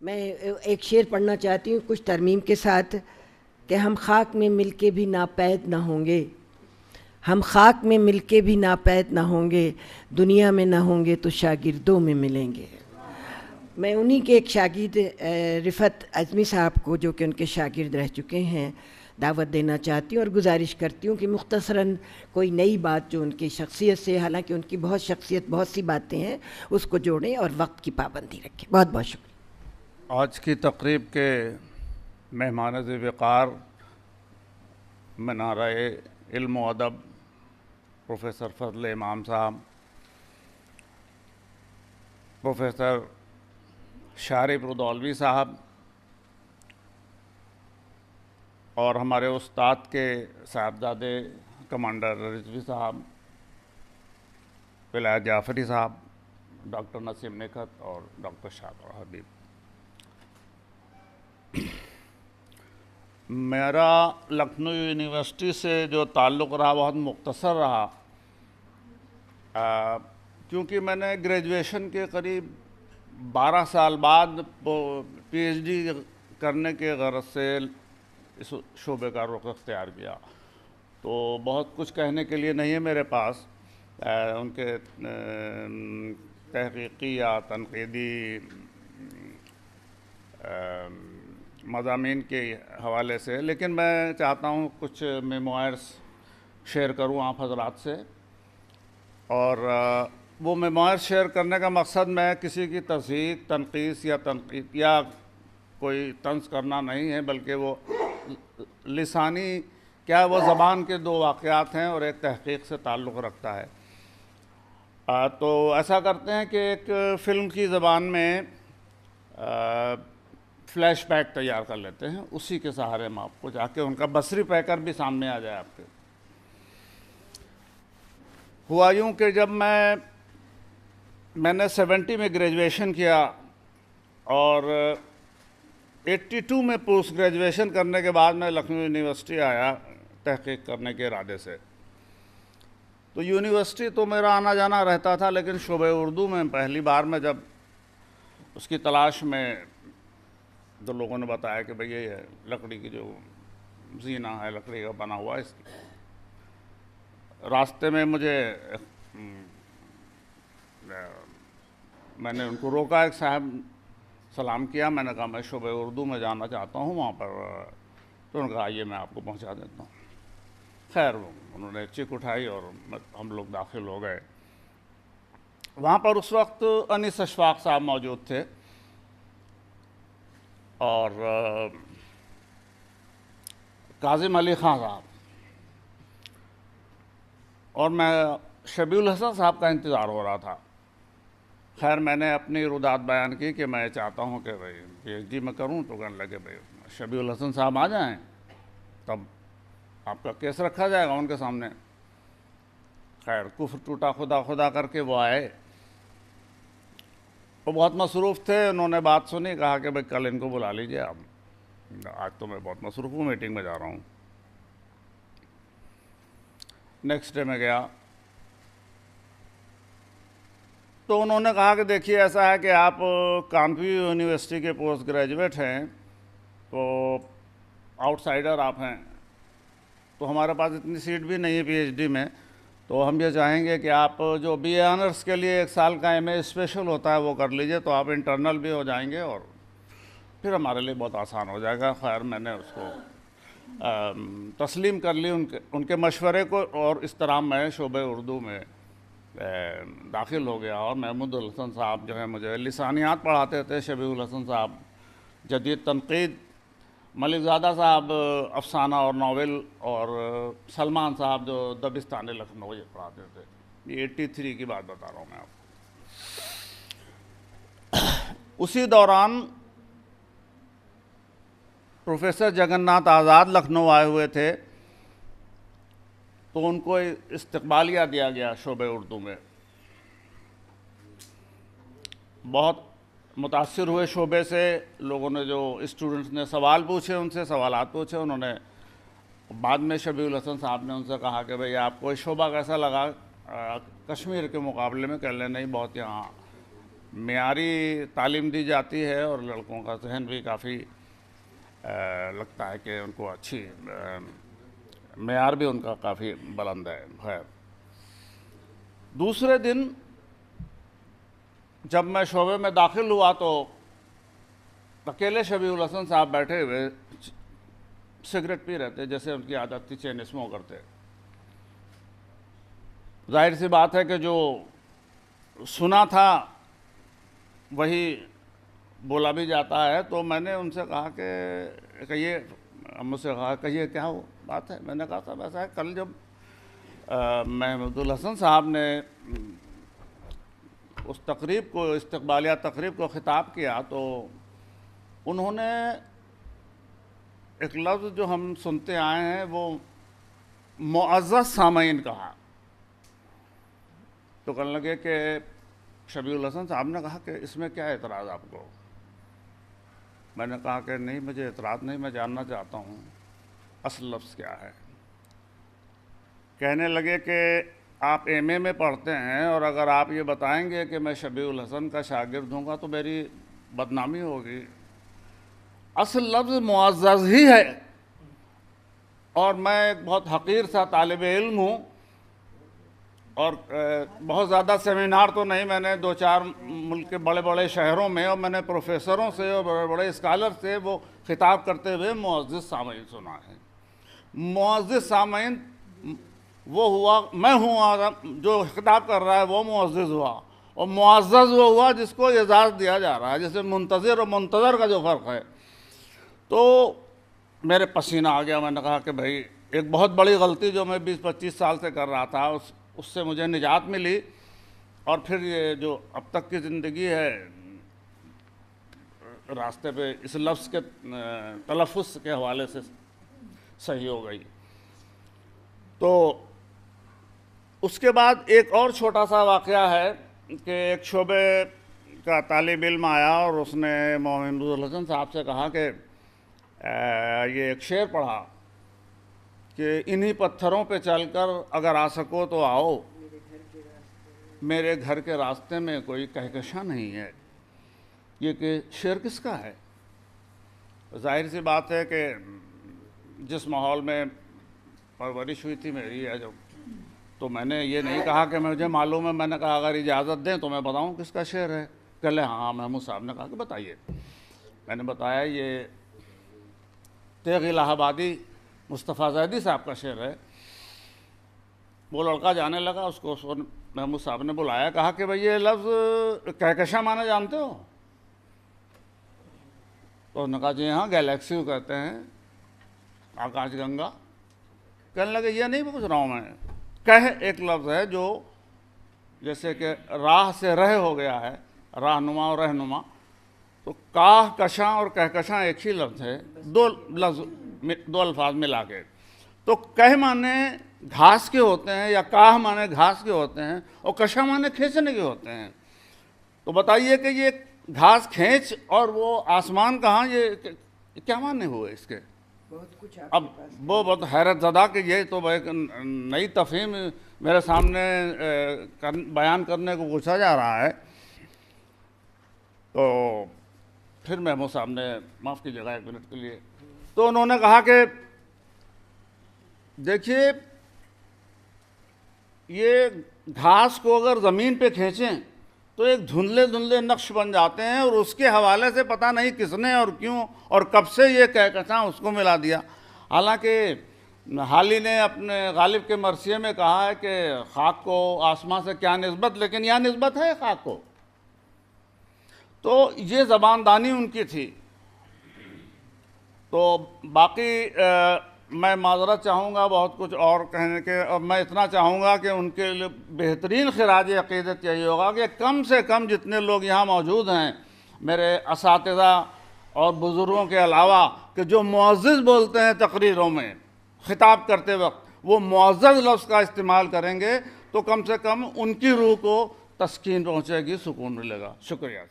मैं एक शेर पढ़ना चाहती हूँ कुछ तरमीम के साथ कि हम खाक में मिलके भी नापैद ना होंगे, हम खाक में मिलके भी नापैद ना होंगे, दुनिया में ना होंगे तो शागिर्दों में मिलेंगे। मैं उन्हीं के एक शागिर्द रिफ़त अज़मी साहब को, जो कि उनके शागिर्द रह चुके हैं, दावत देना चाहती हूँ और गुजारिश करती हूँ कि मुख्तसरन कोई नई बात जो उनकी शख्सियत से, हालांकि उनकी बहुत शख्सियत, बहुत सी बातें हैं, उसको जोड़ें और वक्त की पाबंदी रखें। बहुत बहुत शुक्रिया। आज की तकरीब के मेहमान ज़-वक़ार मनाराए इल्म व अदब प्रोफेसर फजल इमाम साहब, प्रोफेसर शारिब रुदौलवी साहब और हमारे उस्ताद के साहबजादे कमांडर रिजवी साहब, विलायत जाफ़री साहब, डॉक्टर नसीम निखत और डॉक्टर शाद हबीब। मेरा लखनऊ यूनिवर्सिटी से जो ताल्लुक़ रहा बहुत मुख्तसर रहा, क्योंकि मैंने ग्रेजुएशन के करीब 12 साल बाद पीएचडी करने के गरज से इस शोबे का रुख अख्तियार किया। तो बहुत कुछ कहने के लिए नहीं है मेरे पास उनके तहक़ीक़ी या तनक़ीदी मज़ामीन के हवाले से, लेकिन मैं चाहता हूँ कुछ मेमोयर्स शेयर करूँ आप हज़रात से। और वो मेमोयर्स शेयर करने का मकसद मैं किसी की तज़हीक, तनक़ीस या तनक़ीद या कोई तंज़ करना नहीं है, बल्कि वो लिसानी क्या वो ज़बान के दो वाक़यात हैं और एक तहक़ीक़ से ताल्लुक़ रखता है। तो ऐसा करते हैं कि एक फ़िल्म की ज़बान में फ़्लैशबैक तैयार कर लेते हैं, उसी के सहारे हम आपको जाके उनका बसरी पैकर भी सामने आ जाए आपके। हुआ यूँ कि जब मैंने 70 में ग्रेजुएशन किया और 82 में पोस्ट ग्रेजुएशन करने के बाद मैं लखनऊ यूनिवर्सिटी आया तहक़ीक़ करने के इरादे से। तो यूनिवर्सिटी तो मेरा आना जाना रहता था, लेकिन शोबे उर्दू में पहली बार मैं जब उसकी तलाश में, तो लोगों ने बताया कि भाई ये लकड़ी की जो जीना है लकड़ी का बना हुआ, इसकी रास्ते में मुझे मैंने उनको रोका, एक साहब सलाम किया, मैंने कहा मैं शोबे उर्दू में जाना चाहता हूँ वहाँ पर। तो उन्होंने कहा आइए मैं आपको पहुँचा देता हूँ। खैर उन्होंने चिक उठाई और हम लोग दाखिल हो गए। वहाँ पर उस वक्त अनीस अशफाक साहब मौजूद थे और काज़िम अली ख़ान साहब, और मैं शबीउल हसन साहब का इंतज़ार हो रहा था। खैर मैंने अपनी रुदात बयान की कि मैं चाहता हूँ कि भाई पीएचडी में करूँ। तो कहने लगे भाई शबीउल हसन साहब आ जाएं, तब आपका केस रखा जाएगा उनके सामने। खैर कुफ्र टूटा खुदा खुदा करके वो आए। वो बहुत मसरूफ़ थे, उन्होंने बात सुनी, कहा कि भाई कल इनको बुला लीजिए आप, आज तो मैं बहुत मसरूफ़ हूँ, मीटिंग में जा रहा हूँ। नेक्स्ट डे में गया तो उन्होंने कहा कि देखिए ऐसा है कि आप कानपुर यूनिवर्सिटी के पोस्ट ग्रेजुएट हैं, तो आउटसाइडर आप हैं, तो हमारे पास इतनी सीट भी नहीं है पीएचडी में, तो हम ये चाहेंगे कि आप जो बीए ऑनर्स के लिए 1 साल का एमए स्पेशल होता है वो कर लीजिए, तो आप इंटरनल भी हो जाएंगे और फिर हमारे लिए बहुत आसान हो जाएगा। खैर मैंने उसको तस्लीम कर ली उनके मशवरे को, और इस तरह मैं शोबे उर्दू में दाखिल हो गया। और महमूदुल हसन साहब जो है मुझे लिसानियात पढ़ाते थे, शबीउल हसन साहब जदीद तनक़ीद, मलिकज़ादा साहब अफसाना और नावल, और सलमान साहब जो दबिस्तान लखनऊ ये पढ़ाते थे। ये 83 की बात बता रहा हूँ मैं आपको। उसी दौरान प्रोफेसर जगन्नाथ आज़ाद लखनऊ आए हुए थे, तो उनको इस्तक़बालिया दिया गया शोबे उर्दू में। बहुत मुतासिर हुए शोबे से लोगों ने, जो स्टूडेंट्स ने सवाल पूछे, उनसे सवालात पूछे। उन्होंने बाद में शबीउल हसन साहब ने उनसे कहा कि भाई आपको शोबा कैसा लगा कश्मीर के मुकाबले में? कह लें नहीं, बहुत यहाँ मेयारी तालीम दी जाती है और लड़कों का जहन भी काफ़ी लगता है कि उनको अच्छी मेयार भी उनका काफ़ी बुलंद है। दूसरे दिन जब मैं शोबे में दाखिल हुआ तो अकेले शबीउल हसन साहब बैठे हुए सिगरेट पी रहे थे, जैसे उनकी आदत थी, चेन स्मोक करते। जाहिर सी बात है कि जो सुना था वही बोला भी जाता है। तो मैंने उनसे कहा कि कहिए, मुझसे कहा कहिए क्या हो बात है। मैंने कहा साहब ऐसा है, कल जब महमूदुल हसन साहब ने उस तकरीब को, इस्तकबालिया तकरीब को ख़िताब किया तो उन्होंने एक लफ्ज़ जो हम सुनते आए हैं वो मुअज़्ज़ज़ सामईन कहा। तो कहने लगे कि शबीउल हसन साहब ने कहा कि इसमें क्या एतराज़ आपको। मैंने कहा कि नहीं, मुझे एतराज़ नहीं, मैं जानना चाहता हूँ असल लफ्ज़ क्या है। कहने लगे कि आप एमए में पढ़ते हैं और अगर आप ये बताएंगे कि मैं शबीउल हसन का शागिर्द हूँगा तो मेरी बदनामी होगी। असल लफ्ज़ मुअज़्ज़ज़ ही है और मैं एक बहुत हक़ीर सा तालिब इल्म हूँ और बहुत ज़्यादा सेमिनार तो नहीं, मैंने 2-4 मुल्क के बड़े बड़े शहरों में और मैंने प्रोफेसरों से और बड़े बड़े स्कॉलर से वो ख़िताब करते हुए मुअज़्ज़ज़ सामईन सुना है। मुअज़्ज़ज़ सामईन वो हुआ, मैं हूँ जो खिताब कर रहा है वो मुअज़्ज़ज़ हुआ, और मुअज़्ज़ज़ वो हुआ जिसको एजाज़ दिया जा रहा है। जैसे मुंतज़िर और मुंतज़र का जो फ़र्क है। तो मेरे पसीना आ गया। मैंने कहा कि भाई एक बहुत बड़ी गलती जो मैं 20-25 साल से कर रहा था उससे मुझे निजात मिली, और फिर ये जो अब तक की ज़िंदगी है रास्ते पे इस लफ्ज़ के तलफ़्फ़ुज़ के हवाले से सही हो गई। तो उसके बाद एक और छोटा सा वाक़या है कि एक शोबे का तालिब इल्म आया और उसने महमूदुल हसन साहब से कहा कि ये एक शेर पढ़ा कि इन्हीं पत्थरों पे चलकर अगर आ सको तो आओ, मेरे घर के रास्ते में कोई कहकशां नहीं है। ये कि शेर किसका है? जाहिर सी बात है कि जिस माहौल में परवरिश हुई थी मेरी है जब, तो मैंने ये नहीं कहा कि मुझे मालूम है। मैंने कहा अगर इजाज़त दें तो मैं बताऊं किसका शेर है। कहले हाँ। महमूद साहब ने कहा कि बताइए। मैंने बताया ये तेग़ इलाहाबादी मुस्तफ़ा ज़ैदी साहब का शेर है। वो लड़का जाने लगा, उसको महमूद साहब ने बुलाया, कहा कि भाई ये लफ्ज़ कहकशां माने जानते हो? तो उसने कहा जी हाँ, गैलेक्सी को कहते हैं, आकाशगंगा। कहने लगे ये नहीं पूछ रहा हूँ मैं, कह एक लफ्ज़ है जो जैसे कि राह से रह हो गया है, राहनुमा और रहनुमा, तो काह कशां और कहकशां एक ही लफ्ज़ है, दो अल्फाज मिला के। तो कह माने घास के होते हैं या काह माने घास के होते हैं और कशां माने खींचने के होते हैं। तो बताइए कि ये घास खींच और वो आसमान कहाँ, ये क्या माने हुए इसके? बहुत कुछ अब वो बहुत हैरत ज़दा कि ये तो एक नई तफ़हीम मेरे सामने बयान करने को पूछा जा रहा है। तो फिर महमूद साहब ने, माफ़ कीजिएगा 1 मिनट के लिए, तो उन्होंने कहा कि देखिए ये घास को अगर ज़मीन पे खींचें तो एक धुंधले धुंधले नक्श बन जाते हैं और उसके हवाले से पता नहीं किसने और क्यों और कब से ये कहकशां उसको मिला दिया। हालांकि हाली ने अपने गालिब के मरसिये में कहा है कि खाक को आसमां से क्या निस्बत, लेकिन यह निस्बत है खाक को। तो ये ज़बानदानी उनकी थी। तो बाकी मैं माजरत चाहूँगा बहुत कुछ और कहने के, और मैं इतना चाहूँगा कि उनके लिए बेहतरीन खिराज अक़ीदत यही होगा कि कम से कम जितने लोग यहाँ मौजूद हैं, मेरे असातिज़ा और बुज़ुर्गों के अलावा, कि जो मुअज़्ज़ज़ बोलते हैं तकरीरों में ख़िताब करते वक्त, वो मुअज़्ज़ज़ लफ्ज़ का इस्तेमाल करेंगे तो कम से कम उनकी रूह को तस्कीन पहुँचेगी, सुकून मिलेगा। शुक्रिया।